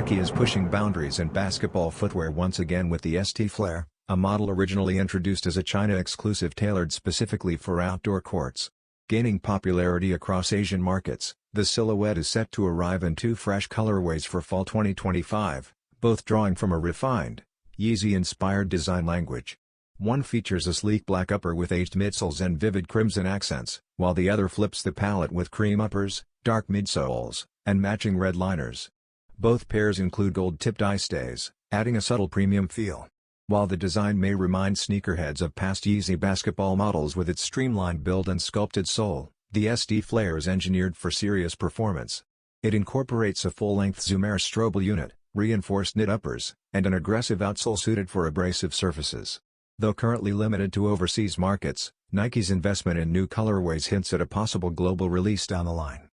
Nike is pushing boundaries in basketball footwear once again with the ST Flare, a model originally introduced as a China-exclusive tailored specifically for outdoor courts. Gaining popularity across Asian markets, the silhouette is set to arrive in two fresh colorways for fall 2025, both drawing from a refined, Yeezy-inspired design language. One features a sleek black upper with aged midsoles and vivid crimson accents, while the other flips the palette with cream uppers, dark midsoles, and matching red liners. Both pairs include gold-tipped eyestays, adding a subtle premium feel. While the design may remind sneakerheads of past Yeezy basketball models with its streamlined build and sculpted sole, the ST Flare is engineered for serious performance. It incorporates a full-length Zoom Air Strobel unit, reinforced knit uppers, and an aggressive outsole suited for abrasive surfaces. Though currently limited to overseas markets, Nike's investment in new colorways hints at a possible global release down the line.